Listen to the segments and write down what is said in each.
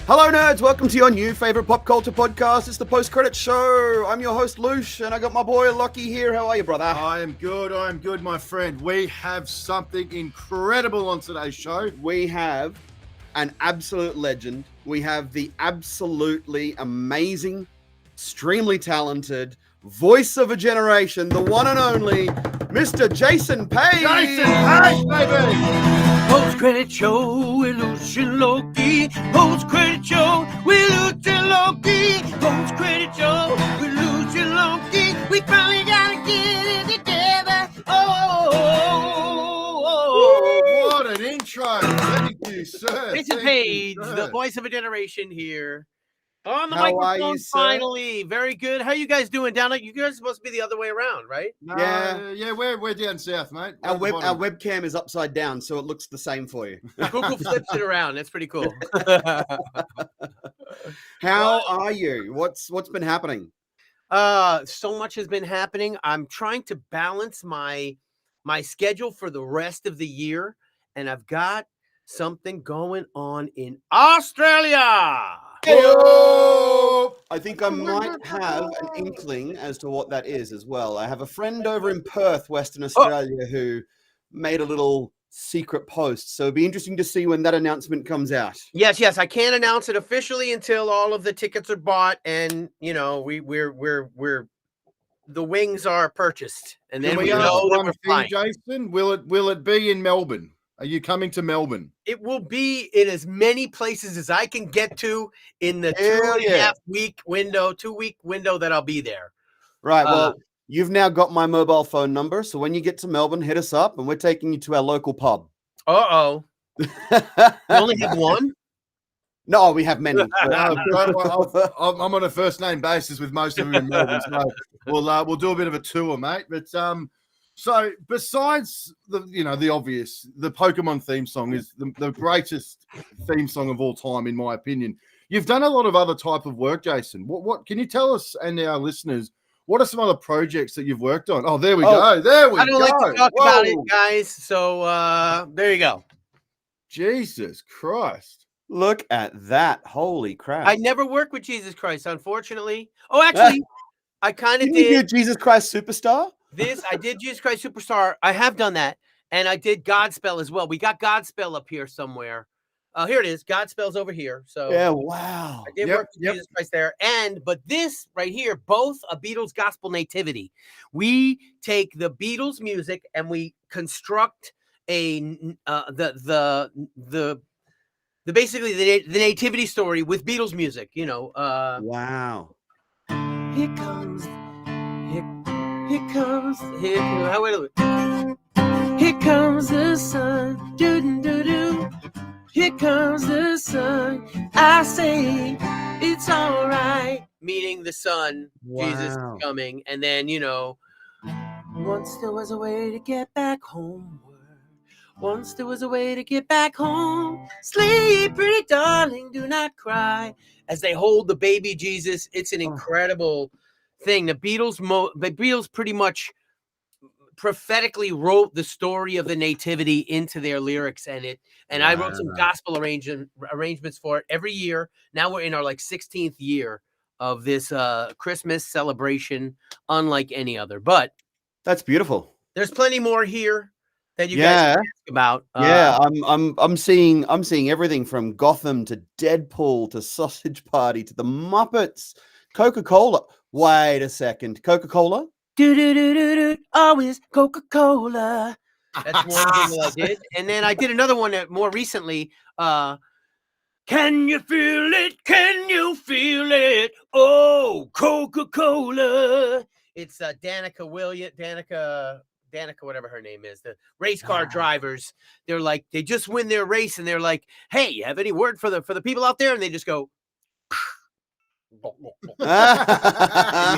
Hello, nerds. Welcome to your new favorite pop culture podcast. It's the post-credit show. I'm your host, Loosh, and I got my boy, Loki, here. How are you, brother? I am good, my friend. We have something incredible on today's show. We have an absolute legend. We have the absolutely amazing, extremely talented voice of a generation, the one and only Mr. Jason Paige. Jason Paige, baby! Post-credit show with Loosh and Loki. Post-credit show with Loosh and Loki. Post-credit show with Loosh and Loki. We finally gotta get it together. Oh, what an intro. Thank you, sir. Jason Paige, the voice of a generation here. On the How are microphone, you, sir? finally. Very good. How you guys doing down there? You guys are supposed to be the other way around, right? Yeah, we're down south, mate. Our webcam is upside down, so it looks the same for you. Google flips it around. That's pretty cool. How are you? What's been happening? So much has been happening. I'm trying to balance my schedule for the rest of the year, and I've got something going on in Australia. I think I might have an inkling as to what that is as well. I have a friend over in Perth, Western Australia, who made a little secret post. So it'd be interesting to see when that announcement comes out. Yes. I can't announce it officially until all of the tickets are bought and we're the wings are purchased, and then we know that we're flying. Jason, will it be in Melbourne? Are you coming to Melbourne? It will be in as many places as I can get to in the 2.5 week window, 2-week window that I'll be there. Right. Well, you've now got my mobile phone number. So when you get to Melbourne, hit us up and we're taking you to our local pub. Uh-oh. You only have one? No, we have many. I'm on a first name basis with most of them in Melbourne. So we'll do a bit of a tour, mate. But so besides the obvious, the Pokémon theme song is the greatest theme song of all time, in my opinion. You've done a lot of other type of work, Jason. What can you tell us and our listeners? What are some other projects that you've worked on? Oh, there we go. There we go. I don't like to talk about it, guys. So there you go. Jesus Christ. Look at that. Holy crap. I never worked with Jesus Christ, unfortunately. Oh, actually, I kind of did. You do Jesus Christ Superstar? I did Jesus Christ Superstar. I have done that. And I did Godspell as well. We got Godspell up here somewhere. Here it is. Godspell's over here. So yeah, wow. I did work with Jesus Christ there. But this right here, both a Beatles gospel nativity. We take the Beatles music and we construct basically the nativity story with Beatles music, Wow. Here comes the sun. Doo-doo-doo-doo. Here comes the sun. I say it's all right. Meaning the sun. Wow. Jesus is coming. And then, once there was a way to get back homeward. Once there was a way to get back home. Sleep, pretty darling, do not cry. As they hold the baby Jesus, it's an incredible thing. The Beatles pretty much prophetically wrote the story of the nativity into their lyrics, and I wrote some gospel arrangements for it every year. Now we're in our 16th year of this Christmas celebration, unlike any other. But that's beautiful. There's plenty more here that you guys can ask about. I'm seeing everything from Gotham to Deadpool to Sausage Party to the Muppets, Coca-Cola. Wait a second, Coca-Cola? Do always Coca-Cola. That's one thing I did, and then I did another one more recently. Can you feel it? Can you feel it? Oh, Coca-Cola. It's Danica, whatever her name is, the race car drivers. They're like, they just win their race, and they're like, "Hey, you have any word for the people out there?" And they just go. You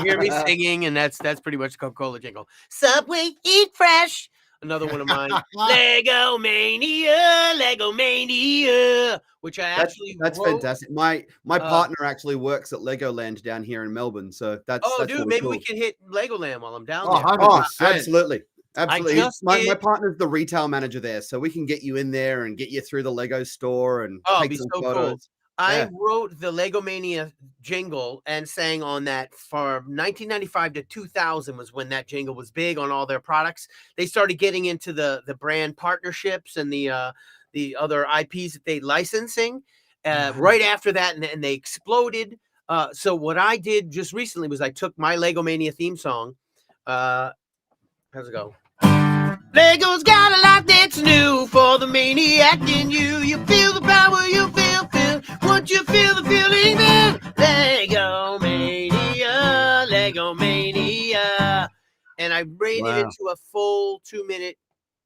hear me singing, and that's pretty much Coca-Cola jingle. Subway, eat fresh. Another one of mine. Lego Mania, which that's wrote. Fantastic. My partner actually works at Legoland down here in Melbourne, so that's dude, maybe we can hit Legoland while I'm down there. 100%. Absolutely. My partner's the retail manager there, so we can get you in there and get you through the Lego store and take some photos. Cool. I Yeah. wrote the Legomania jingle and sang on that for 1995 to 2000 was when that jingle was big on all their products. They started getting into the brand partnerships and the other IPs that they licensing right after that, and they exploded. So what I did just recently was I took my Legomania theme song. How's it go? Lego's got a lot that's new for the maniac in you. You feel the power, you feel. Once you feel the feeling, then Legomania. And I made it into a full 2-minute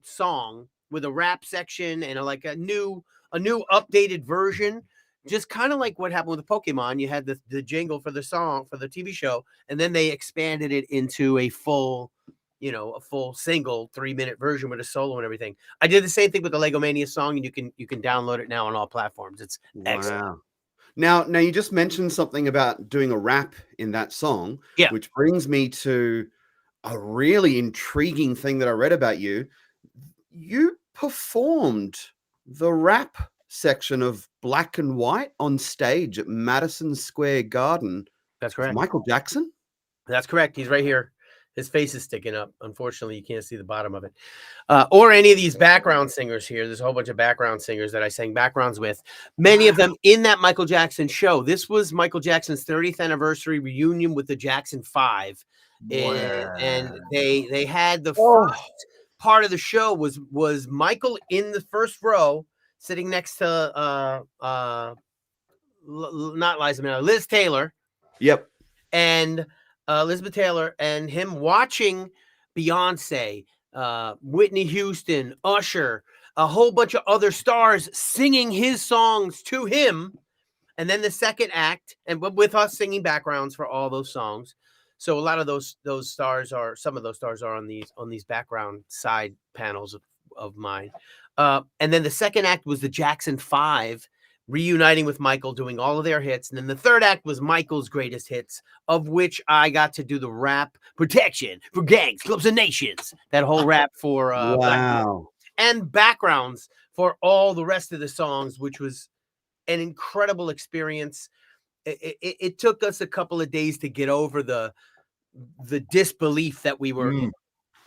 song with a rap section and a new updated version. Just kind of like what happened with Pokemon. You had the jingle for the song for the TV show, and then they expanded it into a full single 3-minute version with a solo and everything. I did the same thing with the Legomania song, and you can download it now on all platforms. It's excellent. Now you just mentioned something about doing a rap in that song, which brings me to a really intriguing thing that I read about you. You performed the rap section of Black and White on stage at Madison Square Garden. That's correct. Michael Jackson? That's correct. He's right here. His face is sticking up. Unfortunately, you can't see the bottom of it. Or any of these background singers here. There's a whole bunch of background singers that I sang backgrounds with. Many of them in that Michael Jackson show. This was Michael Jackson's 30th anniversary reunion with the Jackson 5. And they had the first part of the show was Michael in the first row sitting next to not Liza Minnelli, Liz Taylor. Yep. And Elizabeth Taylor, and him watching Beyonce, Whitney Houston, Usher, a whole bunch of other stars singing his songs to him. And then the second act, and with us singing backgrounds for all those songs. So a lot of those stars are, some of those stars are on these background side panels of mine. And then the second act was the Jackson 5 reuniting with Michael, doing all of their hits. And then the third act was Michael's greatest hits, of which I got to do the rap Protection for Gangs, Clubs, and Nations. That whole rap for Black and backgrounds for all the rest of the songs, which was an incredible experience. It took us a couple of days to get over the disbelief that we were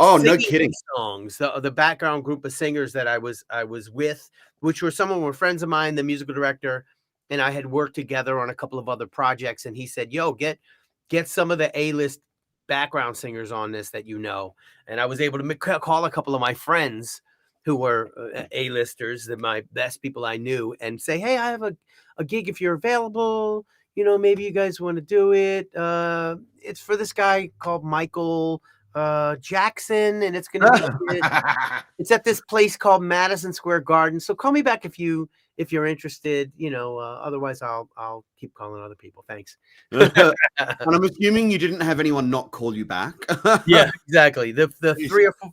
no kidding songs. The background group of singers that I was with, which were some of them were friends of mine, the musical director, and I had worked together on a couple of other projects. And he said, "Yo, get some of the A-list background singers on this that you know." And I was able to call a couple of my friends who were A-listers, my best people I knew, and say, "Hey, I have a gig if you're available. Maybe you guys want to do it. It's for this guy called Michael Jackson, and it's gonna be it's at this place called Madison Square Garden. So call me back if you're interested. Otherwise I'll keep calling other people. Thanks." And I'm assuming you didn't have anyone not call you back. Yeah, exactly. The three or four,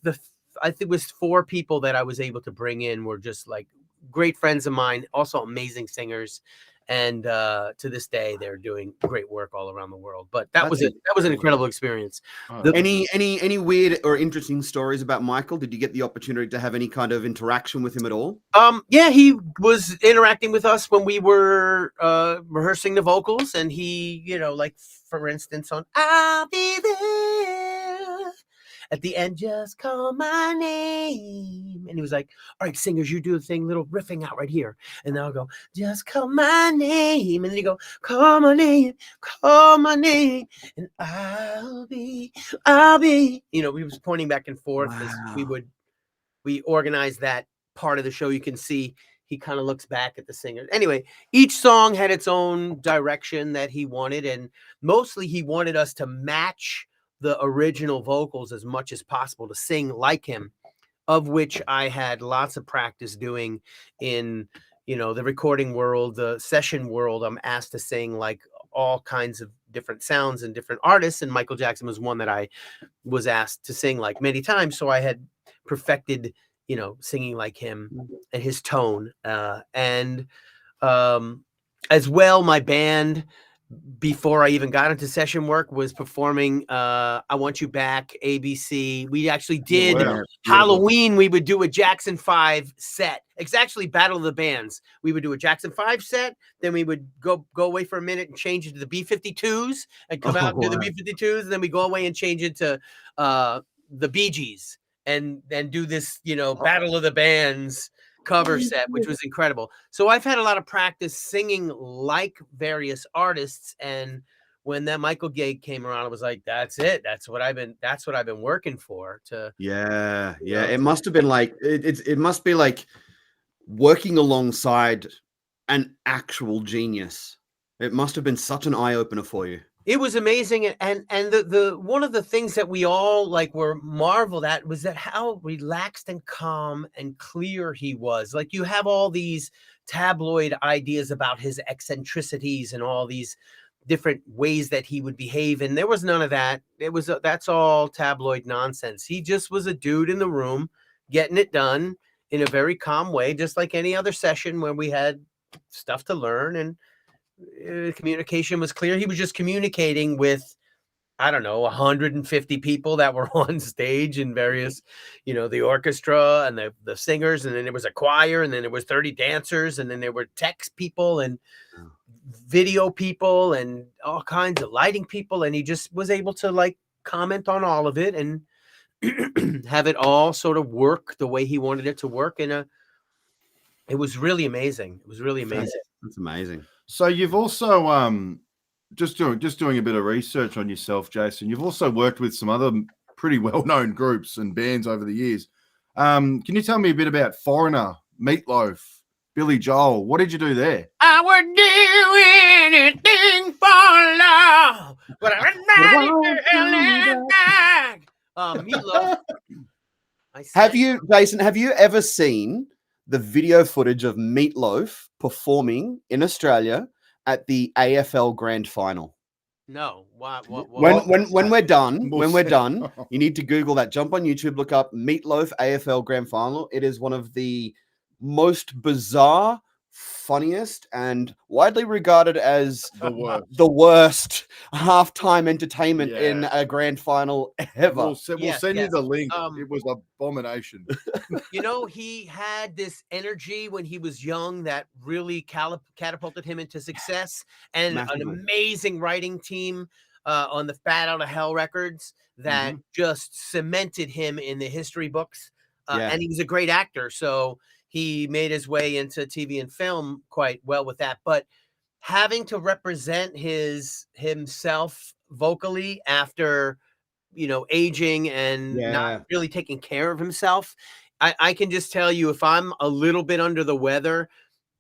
I think it was 4 people that I was able to bring in were just like great friends of mine, also amazing singers. And to this day, they're doing great work all around the world. But that was an incredible experience. Any weird or interesting stories about Michael? Did you get the opportunity to have any kind of interaction with him at all? Yeah, he was interacting with us when we were rehearsing the vocals, and he, like for instance on "I'll Be There." At the end, just call my name. And he was like, "All right, singers, you do the thing, little riffing out right here." And then I'll go, "Just call my name." And then you go, call my name. And I'll be. We was pointing back and forth as we organized that part of the show. You can see he kind of looks back at the singer. Anyway, each song had its own direction that he wanted. And mostly he wanted us to match the original vocals as much as possible, to sing like him, of which I had lots of practice doing in, the recording world, the session world. I'm asked to sing like all kinds of different sounds and different artists. And Michael Jackson was one that I was asked to sing like many times. So I had perfected, singing like him and his tone. And as well, my band, before I even got into session work, was performing I Want You Back, ABC. We actually did wow. Halloween. We would do a Jackson 5 set. It's actually Battle of the Bands. We would do a Jackson 5 set, then we would go away for a minute and change it to the B-52s and come out and do the B-52s, and then we go away and change it to the Bee Gees and do this, Battle of the Bands cover set, which was incredible. So I've had a lot of practice singing like various artists, and when that Michael gig came around, I was like, that's it. That's what I've been working for. Yeah. It must have been like it must be like working alongside an actual genius. It must have been such an eye opener for you. It was amazing, and the one of the things that we all were marveled at was that how relaxed and calm and clear he was. Like, you have all these tabloid ideas about his eccentricities and all these different ways that he would behave, and there was none of that. It was that's all tabloid nonsense. He just was a dude in the room getting it done in a very calm way, just like any other session where we had stuff to learn, and communication was clear. He was just communicating with, I don't know, 150 people that were on stage in various, the orchestra and the singers, and then there was a choir, and then there was 30 dancers, and then there were text people and video people and all kinds of lighting people, and he just was able to comment on all of it and have it all sort of work the way he wanted it to work. And it was really amazing. It was really amazing. That's amazing. So you've also just doing a bit of research on yourself, Jason. You've also worked with some other pretty well-known groups and bands over the years. Can you tell me a bit about Foreigner, Meatloaf, Billy Joel? What did you do there? I would do anything for love, but I'm Meatloaf. Jason, have you ever seen the video footage of Meatloaf performing in Australia at the AFL Grand Final? No. What? When we're done, you need to Google that. Jump on YouTube, look up Meatloaf AFL Grand Final. It is one of the most bizarre, funniest, and widely regarded as the worst halftime entertainment in a grand final ever. We'll send you the link. It was an abomination. He had this energy when he was young that really catapulted him into success, and an amazing writing team on the Bat Out of Hell records that just cemented him in the history books. And he was a great actor, so he made his way into TV and film quite well with that. But having to represent himself vocally after, aging and not really taking care of himself, I can just tell you, if I'm a little bit under the weather,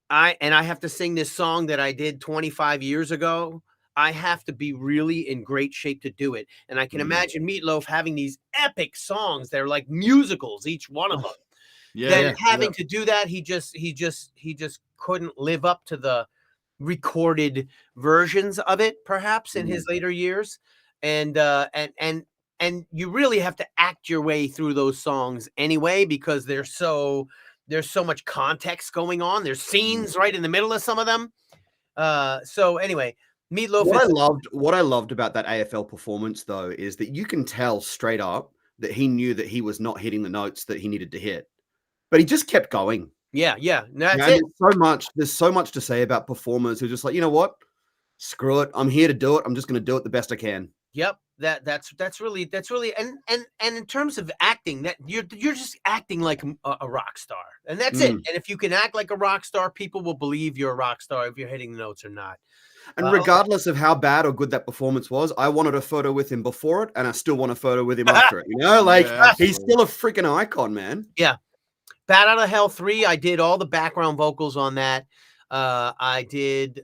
I have to sing this song that I did 25 years ago, I have to be really in great shape to do it. And I can imagine Meatloaf having these epic songs. They're like musicals, each one of them. Having to do that, he just couldn't live up to the recorded versions of it, perhaps in his later years. And you really have to act your way through those songs anyway, because there's so much context going on. There's scenes right in the middle of some of them. So anyway, Meatloaf. What I loved about that AFL performance, though, is that you can tell straight up that he knew that he was not hitting the notes that he needed to hit. But he just kept going. Yeah. That's it. There's so much to say about performers who are just like, you know what? Screw it. I'm here to do it. I'm just going to do it the best I can. Yep. That's really and in terms of acting, that you're just acting like a rock star, and that's it. And if you can act like a rock star, people will believe you're a rock star if you're hitting the notes or not. And regardless of how bad or good that performance was, I wanted a photo with him before it, and I still want a photo with him after it. He's still a freaking icon, man. Yeah. Bat Out of Hell 3, I did all the background vocals on that. I did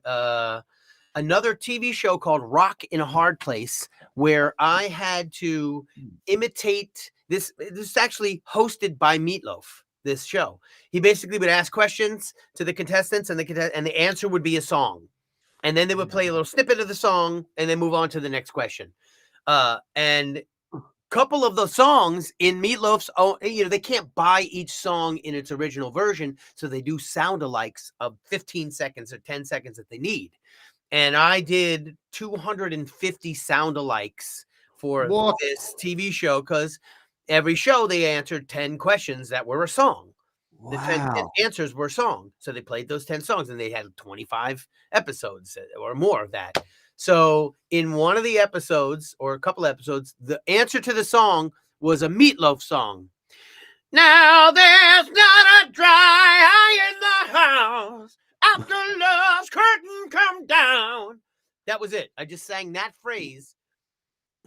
another TV show called Rock in a Hard Place, where I had to imitate this. This is actually hosted by Meatloaf, this show. He basically would ask questions to the contestants, and the answer would be a song. And then they would play a little snippet of the song and then move on to the next question. And couple of the songs in Meatloaf's own, they can't buy each song in its original version, so they do sound-alikes of 15 seconds or 10 seconds that they need. And I did 250 sound-alikes for this TV show because every show they answered 10 questions that were a song. The 10 answers were a song. So they played those 10 songs, and they had 25 episodes or more of that. So in one of the episodes, or a couple episodes, the answer to the song was a Meatloaf song. Now there's not a dry eye in the house after love's curtain come down. That was it. I just sang that phrase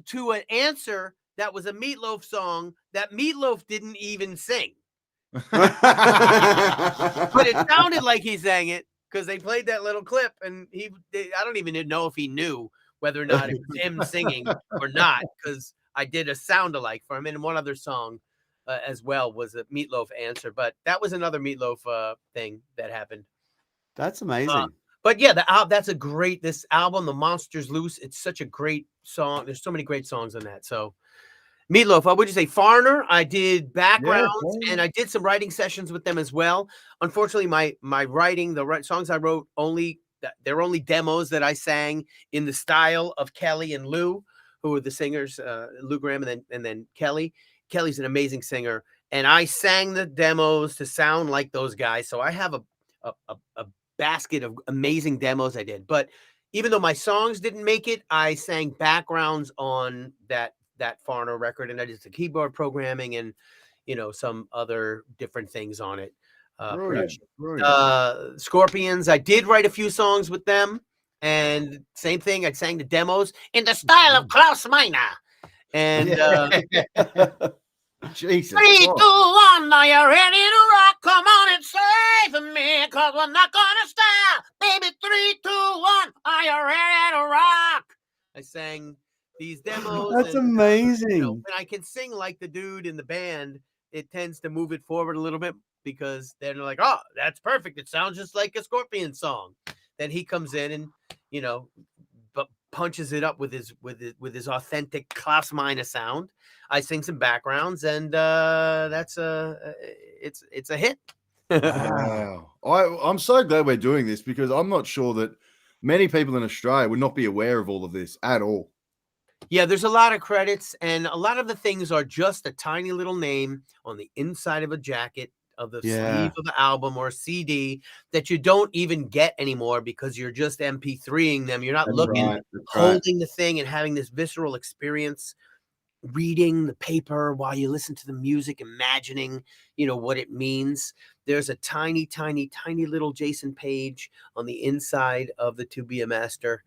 to an answer that was a Meatloaf song that Meatloaf didn't even sing. But it sounded like he sang it because they played that little clip, and I don't even know if he knew whether or not it was him singing or not, because I did a sound-alike for him. And one other song as well was a Meatloaf answer, but that was another Meatloaf thing that happened. That's amazing. But yeah, that's a great, this album, The Monsters Loose, it's such a great song. There's so many great songs on that. So Meatloaf, what would you say? Foreigner, I did backgrounds, and I did some writing sessions with them as well. Unfortunately, my writing, the songs I wrote, they're only demos that I sang in the style of Kelly and Lou, who are the singers, Lou Graham and then Kelly. Kelly's an amazing singer, and I sang the demos to sound like those guys. So I have a basket of amazing demos I did. But even though my songs didn't make it, I sang backgrounds on that Foreigner record, and I did the keyboard programming and some other different things on it. Brilliant. Scorpions, I did write a few songs with them, and same thing, I sang the demos in the style of Klaus Meine. And Jesus. 3, 2, 1, are you ready to rock? Come on and save me, cause we're not gonna stop. Baby, 3, 2, 1, are you ready to rock? I sang these demos. That's amazing. When I can sing like the dude in the band, it tends to move it forward a little bit, because then they're like, oh, that's perfect. It sounds just like a Scorpion song. Then he comes in and, but punches it up with his authentic Klaus Meine sound. I sing some backgrounds, and it's a hit. Wow. I'm so glad we're doing this, because I'm not sure that many people in Australia would not be aware of all of this at all. Yeah, there's a lot of credits, and a lot of the things are just a tiny little name on the inside of a jacket of the sleeve of the album or CD that you don't even get anymore, because you're just MP3ing them. You're not holding the thing and having this visceral experience, reading the paper while you listen to the music, imagining, what it means. There's a tiny, tiny, tiny little Jason Paige on the inside of the To Be a Master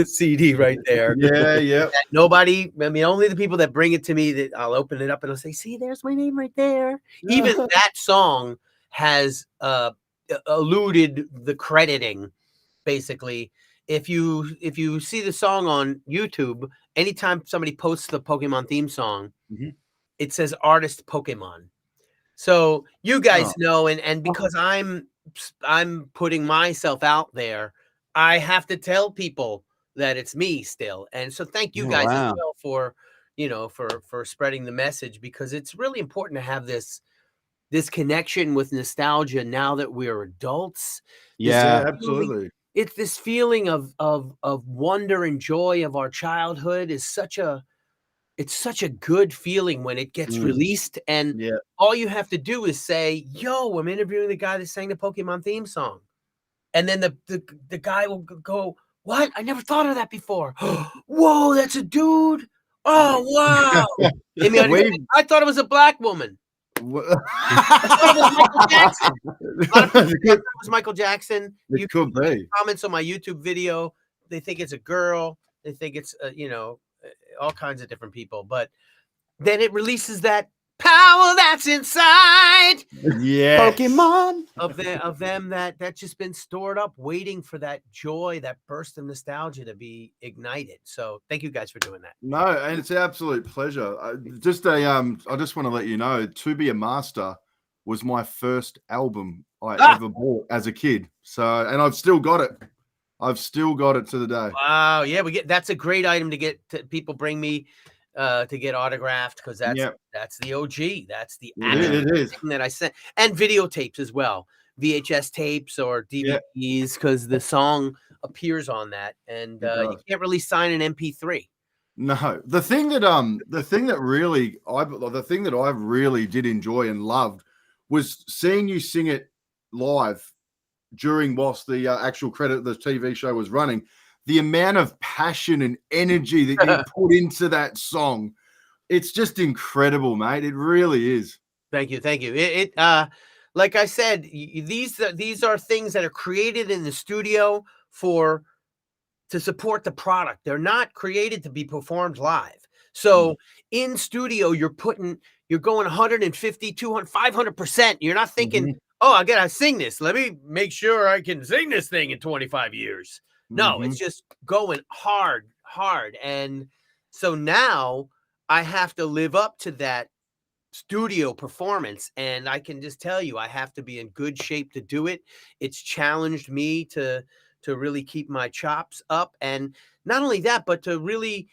CD right there. Yeah. Nobody, only the people that bring it to me, that I'll open it up and I'll say, see, there's my name right there. Even that song has eluded the crediting, basically. If you see the song on YouTube, anytime somebody posts the Pokemon theme song, it says artist Pokemon. So you guys know, and because I'm putting myself out there, I have to tell people that it's me still. And so thank you guys as well for spreading the message, because it's really important to have this connection with nostalgia now that we're adults. Yeah, absolutely. It's this feeling of wonder and joy of our childhood is such a good feeling when it gets released, and all you have to do is say, yo, I'm interviewing the guy that sang the Pokemon theme song. And then the guy will go, what? I never thought of that before. Whoa, that's a dude. Oh, wow. I thought it was a black woman. I thought it was Michael Jackson. It could be. Comments on my YouTube video, they think it's a girl. They think it's all kinds of different people. But then it releases that power that's inside. Yeah, Pokemon of them that just been stored up, waiting for that joy, that burst of nostalgia to be ignited. So thank you guys for doing that. No, and it's an absolute pleasure. I just want to let you know, To Be a Master was my first album I ever bought as a kid. So, and I've still got it. I've still got it to the day. Wow, yeah, that's a great item to get. People bring me to get autographed, because that's the OG. That's the actual It is. thing that I sent, and videotapes as well, VHS tapes or DVDs, because the song appears on that, and you can't really sign an MP3. No, the thing that I really did enjoy and loved was seeing you sing it live whilst the actual the TV show was running. The amount of passion and energy that you put into that song, it's just incredible, mate. It really is. Thank you. It like I said, these are things that are created in the studio to support the product. They're not created to be performed live. So in studio, you're going 150, 200, 500%. You're not thinking, oh, I gotta sing this. Let me make sure I can sing this thing in 25 years. No, it's just going hard. And so now I have to live up to that studio performance, and I can just tell you, I have to be in good shape to do it. It's challenged me to really keep my chops up, and not only that, but to really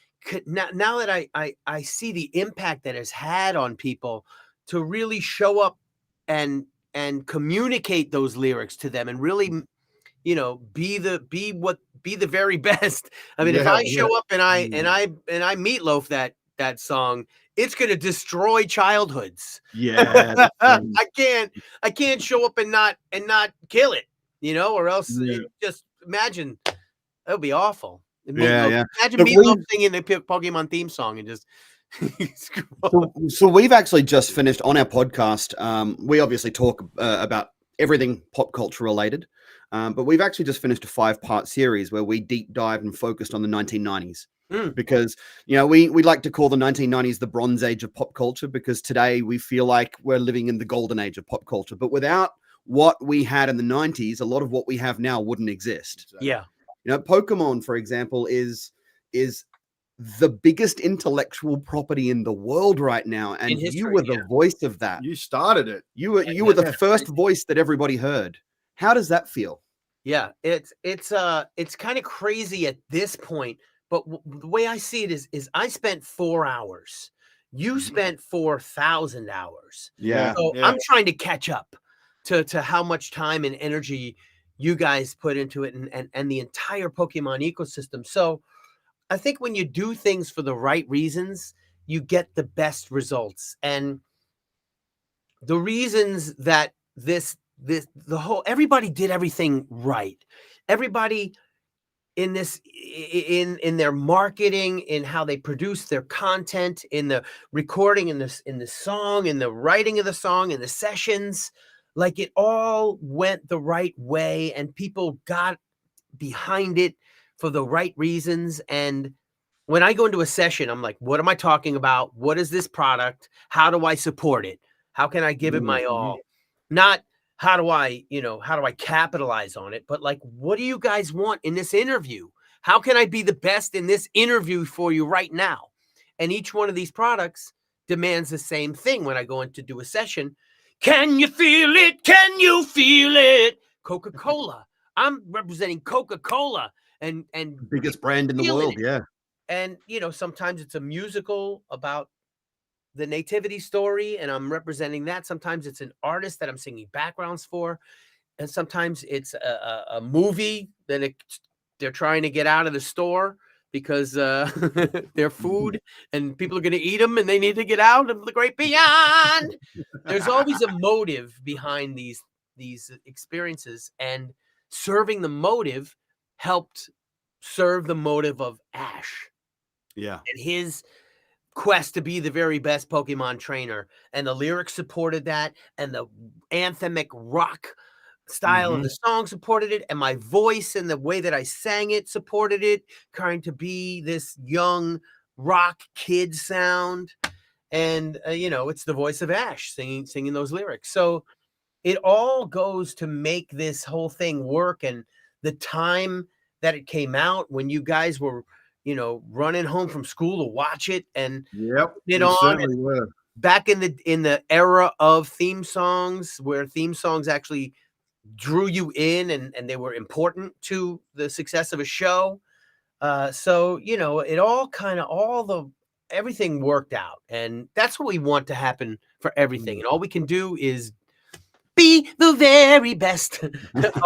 now that I see the impact that has had on people, to really show up and communicate those lyrics to them, and really, be the very best. I mean, if I show up and I meatloaf that song, it's going to destroy childhoods. Yeah. I can't show up and not kill it, or else just imagine, that would be awful. Imagine Meatloaf singing the Pokemon theme song and just so we've actually just finished on our podcast. We obviously talk about everything pop culture related, but we've actually just finished a 5-part series where we deep dive and focused on the 1990s. Because we like to call the 1990s the bronze age of pop culture, because today we feel like we're living in the golden age of pop culture. But without what we had in the 90s, a lot of what we have now wouldn't exist. Yeah. Pokemon, for example, is the biggest intellectual property in the world right now, and you were the voice of that. You started it. You were the first voice that everybody heard. How does that feel? Yeah, it's kind of crazy at this point. But the way I see it is I spent 4 hours. You spent 4,000 hours. Yeah. So I'm trying to catch up to how much time and energy you guys put into it, and the entire Pokemon ecosystem. So I think when you do things for the right reasons, you get the best results. And the reasons that everybody did everything right. Everybody in their marketing, in how they produce their content, in the recording, in the song, in the writing of the song, in the sessions, like it all went the right way, and people got behind it for the right reasons. And when I go into a session, I'm like, what am I talking about? What is this product? How do I support it? How can I give it my all? Not how do I capitalize on it? But like, what do you guys want in this interview? How can I be the best in this interview for you right now? And each one of these products demands the same thing when I go in to do a session. Can you feel it? Can you feel it? Coca-Cola. I'm representing Coca-Cola and biggest brand in the world. Yeah. And, sometimes it's a musical about the nativity story, and I'm representing that. Sometimes it's an artist that I'm singing backgrounds for, and sometimes it's a movie that they're trying to get out of the store because they're food and people are going to eat them, and they need to get out of the great beyond. There's always a motive behind these experiences, and serving the motive helped serve the motive of Ash. Yeah. And his quest to be the very best Pokemon trainer, and the lyrics supported that, and the anthemic rock style of the song supported it, and my voice and the way that I sang it supported it, trying to be this young rock kid sound. And it's the voice of Ash singing those lyrics. So it all goes to make this whole thing work. And the time that it came out, when you guys were running home from school to watch it, and it on. And back in the era of theme songs, where theme songs actually drew you in, and they were important to the success of a show. So it all everything worked out, and that's what we want to happen for everything. And all we can do is be the very best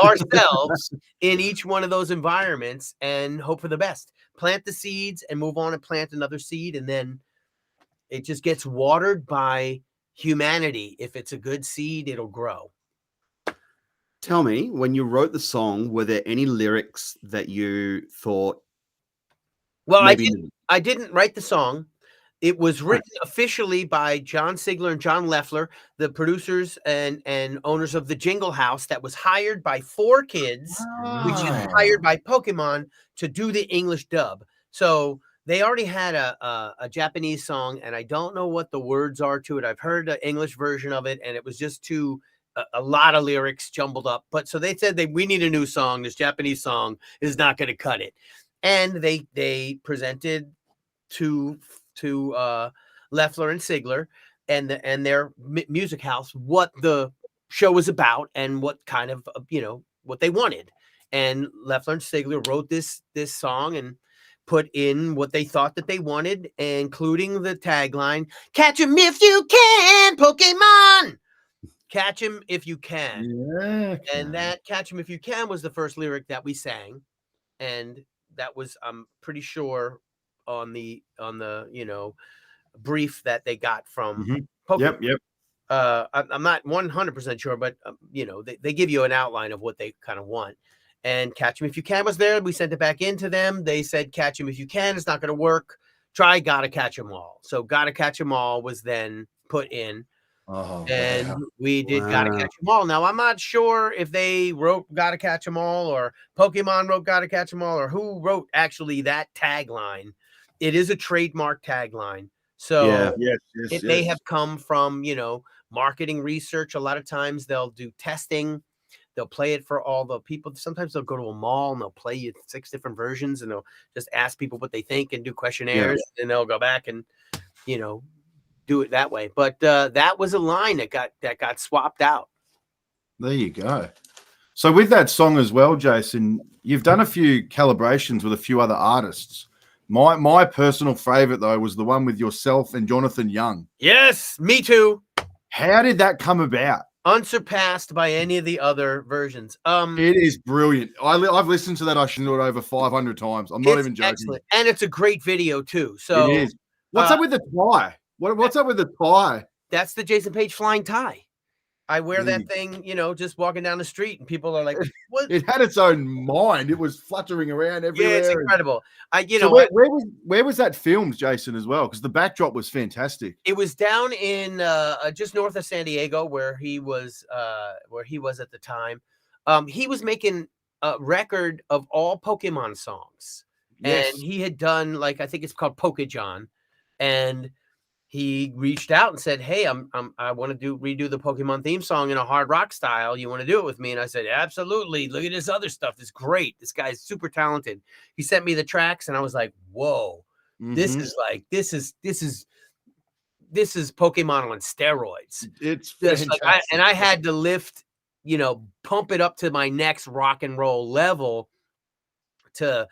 ourselves in each one of those environments and hope for the best. Plant the seeds and move on and plant another seed, and then it just gets watered by humanity. If it's a good seed, it'll grow. Tell me, when you wrote the song, were there any lyrics that you thought? Well, maybe I didn't write the song. It was written officially by John Sigler and John Leffler, the producers and owners of the Jingle House, that was hired by 4Kids, which is hired by Pokemon to do the English dub. So they already had a Japanese song, and I don't know what the words are to it. I've heard the English version of it, and it was just a lot of lyrics jumbled up. But so they said we need a new song. This Japanese song is not going to cut it. And they presented to Leffler and Sigler and their music house what the show was about and what kind of what they wanted. And Leffler and Sigler wrote this song and put in what they thought that they wanted, including the tagline, "Catch 'em if you can, Pokemon. Catch 'em if you can." Yeah. And that "Catch 'em if you can" was the first lyric that we sang, and that was, I'm pretty sure, on the brief that they got from Pokemon. Yep. I'm not 100% sure, but they give you an outline of what they kind of want. And "Catch 'em if you can" was there. We sent it back into them. They said, "Catch 'em if you can. It's not going to work. Try Gotta Catch 'em All." So "Gotta Catch 'em All" was then put in. Oh, And wow. we did Gotta Catch 'em All. Now, I'm not sure if they wrote Gotta Catch 'em All or Pokemon wrote Gotta Catch 'em All or who wrote actually that tagline. It is a trademark tagline. So it may have come from, marketing research. A lot of times they'll do testing. They'll play it for all the people. Sometimes they'll go to a mall and they'll play you 6 different versions, and they'll just ask people what they think and do questionnaires, and they'll go back and, do it that way. But that was a line that got swapped out. There you go. So with that song as well, Jason, you've done a few calibrations with a few other artists. My personal favorite, though, was the one with yourself and Jonathan Young. Yes, me too. How did that come about? Unsurpassed by any of the other versions. It is brilliant. I've listened to that. I should do it over 500 times. I'm not even joking. Excellent. And it's a great video too. So it is. What's up with the tie? What's up with the tie? That's the Jason Paige flying tie. I wear that thing, just walking down the street, and people are like, "What?" It had its own mind. It was fluttering around everywhere. Yeah, it's incredible. Where was that filmed, Jason, as well? Because the backdrop was fantastic. It was down in just north of San Diego, where he was at the time. He was making a record of all Pokemon songs, and he had done, like, I think it's called Pokémon, and he reached out and said, "Hey, I want to redo the Pokemon theme song in a hard rock style. You want to do it with me?" And I said, "Absolutely. Look at this other stuff. It's great. This guy's super talented." He sent me the tracks, and I was like, "Whoa, this is Pokemon on steroids." It's fantastic. I had to lift, pump it up to my next rock and roll level to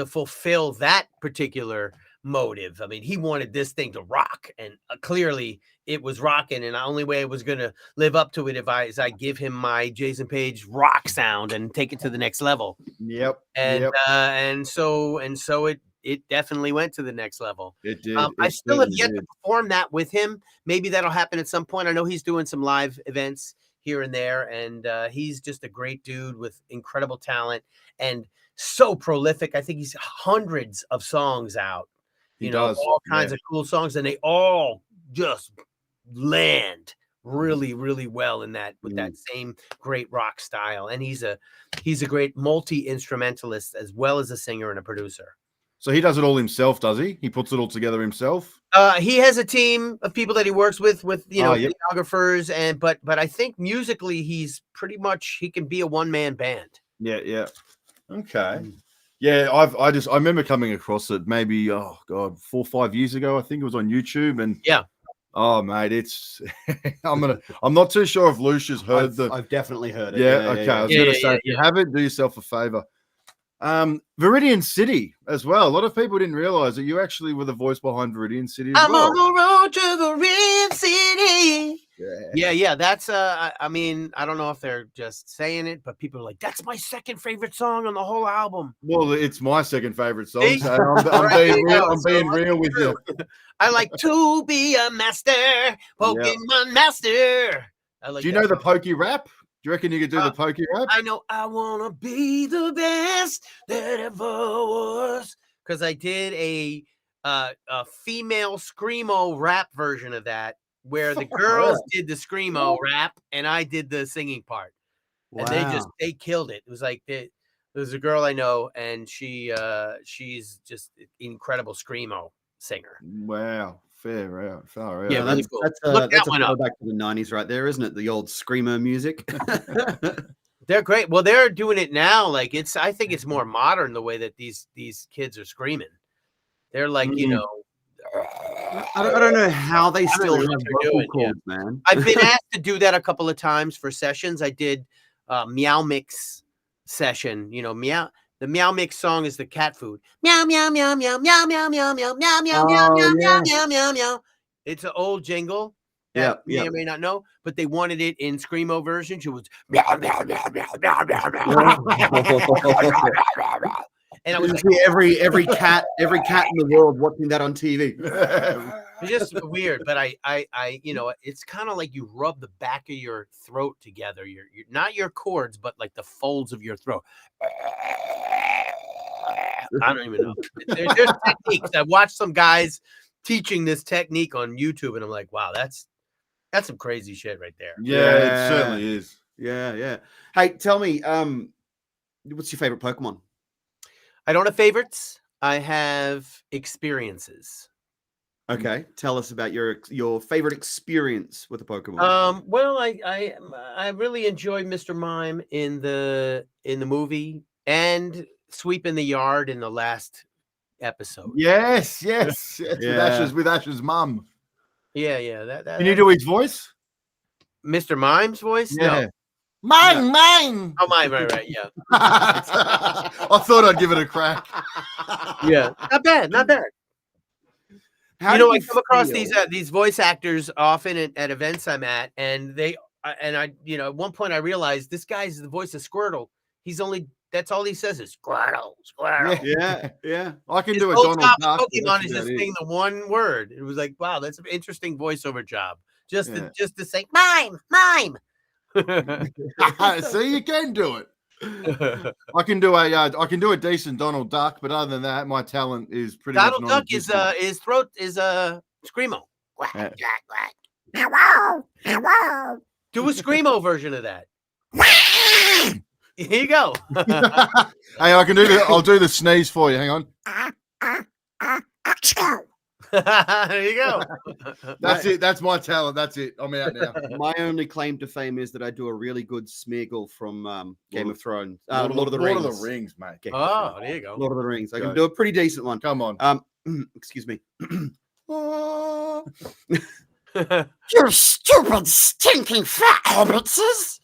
fulfill that particular motive. I mean, he wanted this thing to rock, and clearly it was rocking, and the only way it was going to live up to it is I give him my Jason Paige rock sound and take it to the next level. And so it definitely went to the next level. It did. I still have yet to perform that with him. Maybe that'll happen at some point. I know he's doing some live events here and there, and he's just a great dude with incredible talent and so prolific. I think he's hundreds of songs out. All kinds of cool songs, and they all just land really, really well in that with that same great rock style. And he's a great multi-instrumentalist as well as a singer and a producer. So he does it all himself, does he? He puts it all together himself? He has a team of people that he works with videographers, but I think musically he can be a one-man band. Yeah. Okay. Yeah, I remember coming across it maybe 4 or 5 years ago. I think it was on YouTube, and oh mate, it's I'm not too sure if Loosh has heard I've definitely heard it. Yeah, okay. I was gonna say if you haven't, do yourself a favor. Viridian City as well. A lot of people didn't realize that you actually were the voice behind Viridian City as I'm well. on the road to the Rim City. Yeah. That's I mean, I don't know if they're just saying it, but people are like, that's my second favorite song on the whole album. Well, it's my second favorite song. See? So I'm being real with you. I like to be a master, Pokemon master. I like. Do you know the Pokey rap? Do you reckon you could do the Pokey rap? I know. I wanna be the best that ever was, because I did a female screamo rap version of that, where the girls did the screamo rap and I did the singing part. Wow. And they killed it. It was like there's a girl I know, and she's just an incredible screamo singer. Wow, far out. Yeah, really cool. That's a throwback to the 90s right there, isn't it? The old screamo music. They're great. Well, they're doing it now. Like I think it's more modern the way that these kids are screaming. They're like, you know, I don't know how they still have vocal cords, man. I've been asked to do that a couple of times for sessions. I did Meow Mix session. You know, the Meow Mix song is the cat food. Meow meow meow meow meow meow meow meow meow meow meow meow meow meow meow. It's an old jingle. Yeah, you may or may not know, but they wanted it in screamo version. It was meow meow meow meow meow meow meow. And I was like, every cat in the world watching that on TV. It's just weird, but I you know, it's kind of like you rub the back of your throat together. You're not your cords, but like the folds of your throat. I don't even know. There's techniques. I watched some guys teaching this technique on YouTube, and I'm like, wow, that's some crazy shit right there. Yeah, it certainly is. Yeah. Hey, tell me, what's your favorite Pokemon? I don't have favorites. I have experiences. Okay, tell us about your favorite experience with a Pokemon. Well, I really enjoyed Mr. Mime in the movie and sweeping the yard in the last episode. Yes. Yeah. With Ash's mum. Yeah. That Can you do his voice? Mr. Mime's voice? Yeah. No. Mine. Oh, mine, right, yeah. I thought I'd give it a crack. Yeah, not bad. I come across these voice actors often at events I'm at, and I at one point I realized this guy's the voice of Squirtle. That's all he says is Squirtle. Yeah. I can do a Donald Duck. Pokemon is just saying the one word. It was like, wow, that's an interesting voiceover job. Just to say mime. See, you can do it. I can do a decent Donald Duck, but other than that, my talent is pretty. Donald Duck is his throat is screamo. Do a screamo version of that. Here you go. Hey, I'll do the sneeze for you. Hang on. There you go. That's it. That's my talent. That's it. I'm out now. My only claim to fame is that I do a really good Smeagol from Game of Thrones. Lord of the Rings, mate. Oh, there you go. Lord of the Rings. I can do a pretty decent one. Come on. Excuse me. You stupid, stinking fat hobbitses!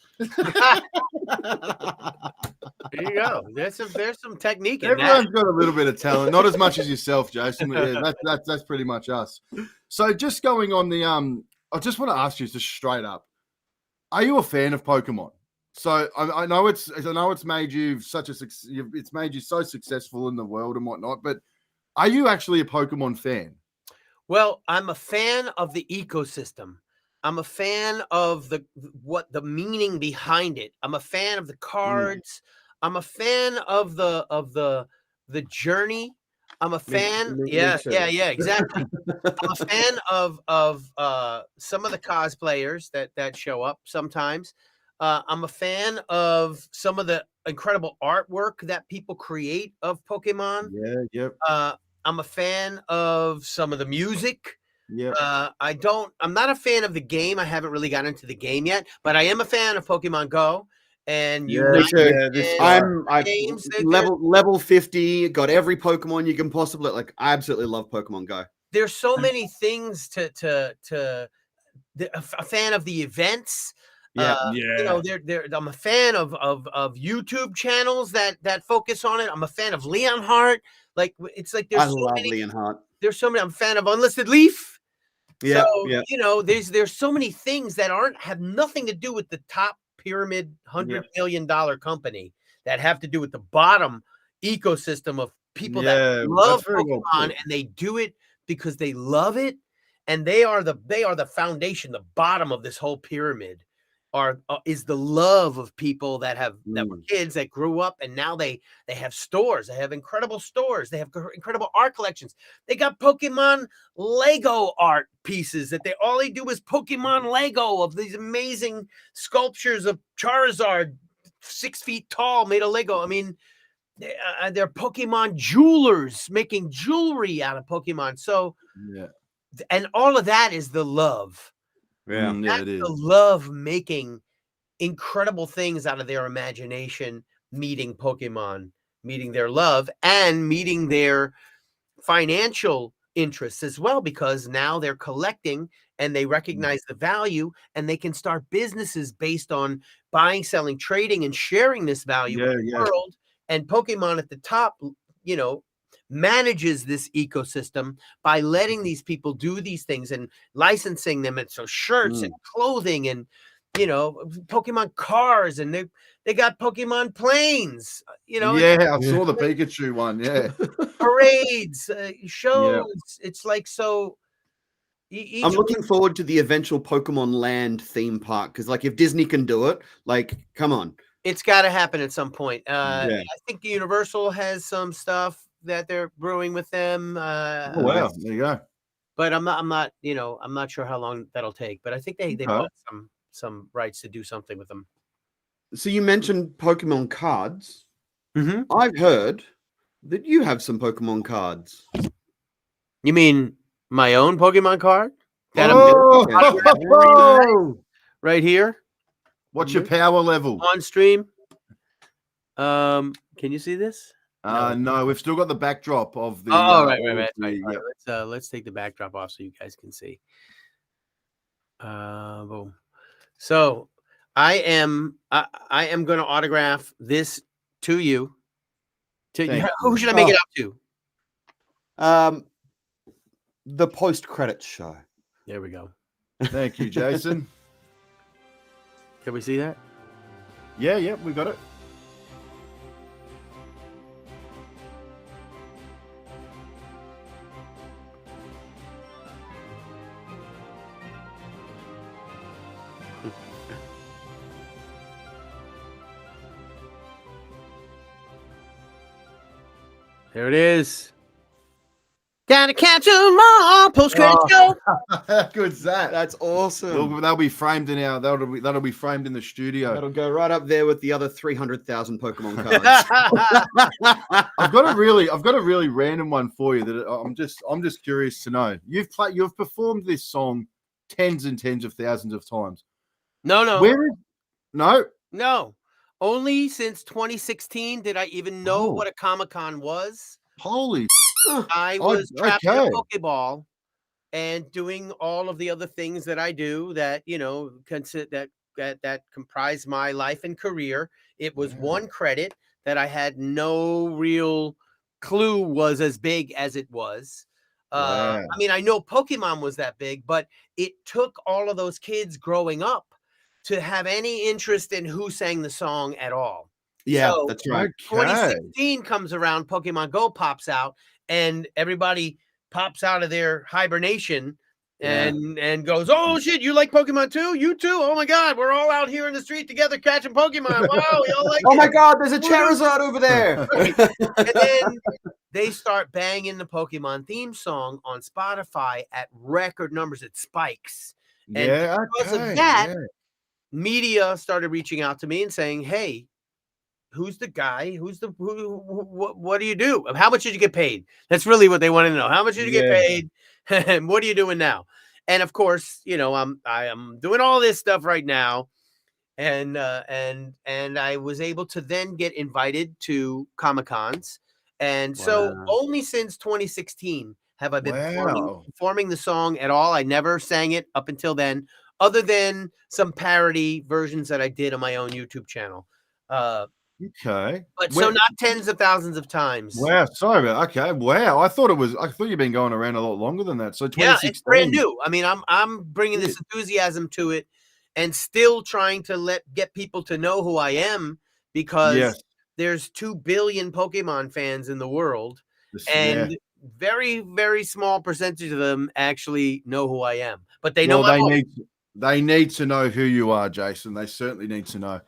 There you go. There's some technique in Everyone's that. got a little bit of talent, not as much as yourself, Jason. Yeah, that's pretty much us. So just going on the I just want to ask you just straight up: are you a fan of Pokemon? So I know it's made you it's made you so successful in the world and whatnot, but are you actually a Pokemon fan? Well, I'm a fan of the ecosystem. I'm a fan of the meaning behind it. I'm a fan of the cards. I'm a fan of the journey. I'm a fan. Yeah, exactly. I'm a fan of some of the cosplayers that show up sometimes. I'm a fan of some of the incredible artwork that people create of Pokemon. Yeah, yep. I'm a fan of some of the music. Yeah. I'm not a fan of the game. I haven't really gotten into the game yet, but I am a fan of Pokemon Go. And I'm level 50, got every Pokemon you can possibly like. I absolutely love Pokemon Go. There's so many things a fan of the events. Yeah, You know, I'm a fan of YouTube channels that focus on it. I'm a fan of Leonhardt. Like it's like I there's so love many. Leonhardt. There's so many. I'm a fan of Unlisted Leaf. Yeah, So yeah. you know, there's so many things that have nothing to do with the top pyramid $100 million company that have to do with the bottom ecosystem of people that love that's very well Pokemon, put. and they do it because they love it, and they are the foundation, the bottom of this whole pyramid. Is the love of people that were kids that grew up, and now they have stores. They have incredible stores. They have incredible art collections. They got Pokemon Lego art pieces that all they do is Pokemon Lego of these amazing sculptures of Charizard 6 feet tall made of Lego. I mean, they're Pokemon jewelers making jewelry out of Pokemon. So, and all of that is the love. Yeah, That's it is. the love making incredible things out of their imagination, meeting Pokemon, meeting their love, and meeting their financial interests as well, because now they're collecting and they recognize the value, and they can start businesses based on buying, selling, trading, and sharing this value with the world. And Pokemon at the top, you know, manages this ecosystem by letting these people do these things and licensing them. And so shirts and clothing and, you know, Pokemon cars, and they got Pokemon planes, you know. I saw the Pikachu one. Yeah, parades, shows. It's like so. I'm looking forward to the eventual Pokemon Land theme park, because, like, if Disney can do it, like, come on, it's got to happen at some point. Yeah. I think Universal has some stuff that they're brewing with them. oh wow, there you go. But I'm not, you know, I'm not sure how long that'll take. But I think they bought some rights to do something with them. So you mentioned Pokemon cards. Mm-hmm. I've heard that you have some Pokemon cards. You mean my own Pokemon card? That Oh, right here. What's your power level on stream? Can you see this? No, we've still got the backdrop of the. Right. Let's take the backdrop off so you guys can see. Boom. So I am going to autograph this to you. Who should I make it up to? The post-credits show. There we go. Thank you, Jason. Can we see that? Yeah, we got it. There it is. Gotta catch 'em all. Post-credit show. How good's that? That's awesome. They'll be framed in our. That'll be framed in the studio. That'll go right up there with the other 300,000 Pokemon cards. I've got a really random one for you that I'm just curious to know. You've performed this song tens and tens of thousands of times. No. Only since 2016 did I even know what a Comic-Con was. Holy. I was trapped in a Pokeball and doing all of the other things that I do that, you know, that comprise my life and career. It was one credit that I had no real clue was as big as it was. I mean, I know Pokemon was that big, but it took all of those kids growing up to have any interest in who sang the song at all. Yeah, so that's right. 2016 comes around, Pokemon Go pops out, and everybody pops out of their hibernation and goes, "Oh shit, you like Pokemon too? You too? Oh my god, we're all out here in the street together catching Pokemon. Wow, we all like it. Oh my god, there's a Charizard over there." And then they start banging the Pokemon theme song on Spotify at record numbers. It spikes. And because of that, media started reaching out to me and saying, "Hey, who's the guy? What do you do? How much did you get paid?" That's really what they want to know. How much did you get paid? And what are you doing now? And of course, you know, I am doing all this stuff right now. And I was able to then get invited to Comic-Cons. And so only since 2016 have I been performing the song at all. I never sang it up until then, other than some parody versions that I did on my own YouTube channel. Okay. But so not tens of thousands of times. Wow, sorry about okay. Wow, I thought you'd been going around a lot longer than that. So 2016. Yeah, it's brand new. I mean, I'm bringing this enthusiasm to it, and still trying to get people to know who I am, because there's 2 billion Pokemon fans in the world, and very, very small percentage of them actually know who I am. But they know they need to know who you are, Jason. They certainly need to know.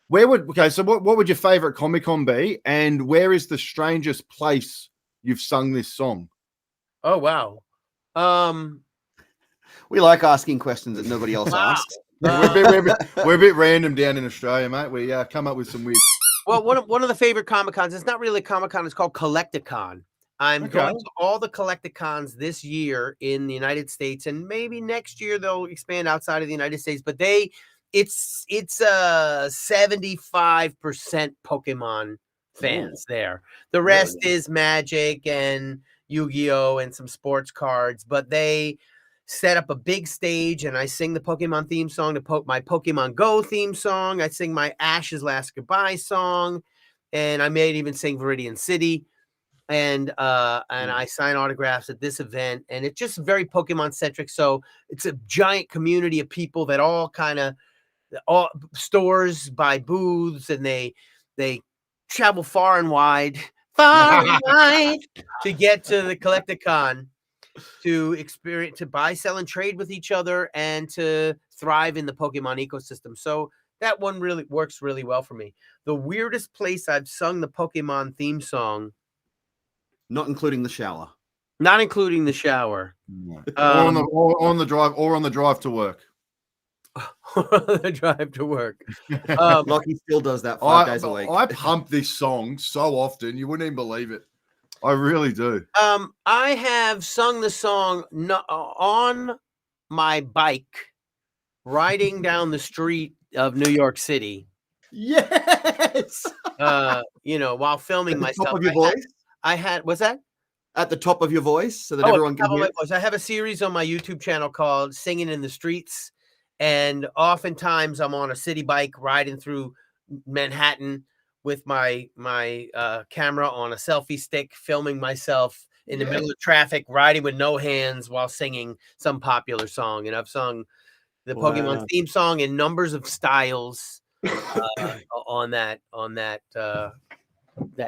So what would your favorite Comic-Con be, and where is the strangest place you've sung this song? Oh wow. We like asking questions that nobody else asks. We're a bit random down in Australia, mate. We come up with some weird. Well, one of the favorite Comic-Cons, it's not really a Comic-Con, it's called Collecticon. I'm going to all the Collecticons this year in the United States, and maybe next year they'll expand outside of the United States, but it's 75% Pokemon fans there. The rest is Magic and Yu-Gi-Oh! And some sports cards, but they set up a big stage, and I sing the Pokemon theme song, my Pokemon Go theme song. I sing my Ash's Last Goodbye song, and I may even sing Viridian City. And I sign autographs at this event, and it's just very Pokemon centric. So it's a giant community of people that all stores buy booths, and they travel far and wide to get to the Collecticon, to experience, to buy, sell, and trade with each other, and to thrive in the Pokemon ecosystem. So that one really works really well for me. The weirdest place I've sung the Pokemon theme song, not including the shower. Not including the shower. Or on the drive to work. The drive to work. Loki still does that 5 days a week. I pump this song so often, you wouldn't even believe it. I really do. I have sung the song on my bike, riding down the street of New York City. Yes. While filming myself. Top of your voice? What's that? At the top of your voice, so that everyone can hear. I have a series on my YouTube channel called Singing in the Streets, and oftentimes I'm on a city bike riding through Manhattan with my camera on a selfie stick, filming myself in the middle of traffic, riding with no hands while singing some popular song. And I've sung the Pokemon theme song in numbers of styles on that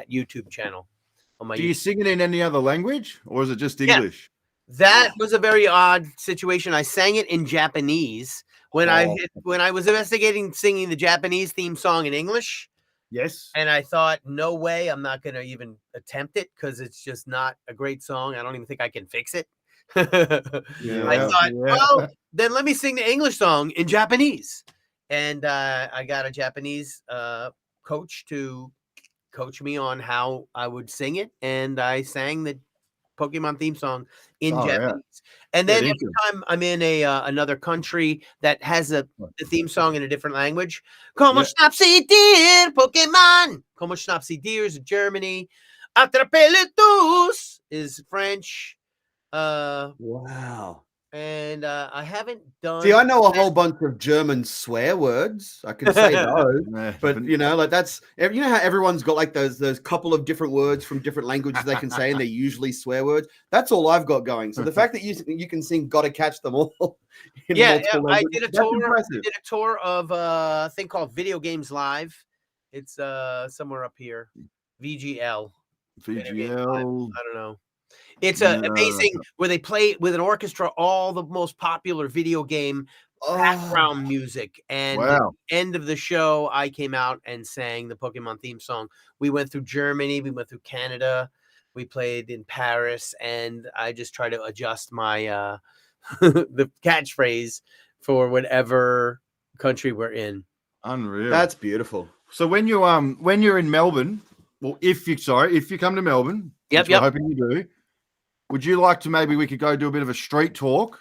YouTube channel. Do you sing it in any other language, or is it just English? That was a very odd situation. I sang it in Japanese when I was investigating singing the Japanese theme song in English. Yes. And I thought, no way, I'm not going to even attempt it, because it's just not a great song. I don't even think I can fix it. I thought, well, then let me sing the English song in Japanese. And I got a Japanese coach to coach me on how I would sing it, and I sang the Pokemon theme song in Japanese. And then every time I'm in another country that has the theme song in a different language, Como Schnapsy Deer, Pokemon. Como Schnapsy Deer is Germany. Atrapeletus is French. Wow. And I haven't done. See, I know a whole bunch of German swear words. I can say those, but that's how everyone's got like those couple of different words from different languages they can say, and they're usually swear words. That's all I've got going. So the fact that you can sing "Gotta Catch Them All," I did a tour. I did a tour of a thing called Video Games Live. It's somewhere up here, VGL. VGL. I don't know. It's amazing where they play with an orchestra all the most popular video game background music. And at the end of the show, I came out and sang the Pokemon theme song. We went through Germany. We went through Canada. We played in Paris. And I just try to adjust my the catchphrase for whatever country we're in. Unreal. That's beautiful. So when you're in Melbourne, well, if you come to Melbourne, which we're hoping you do, would you like to, maybe we could go do a bit of a street talk,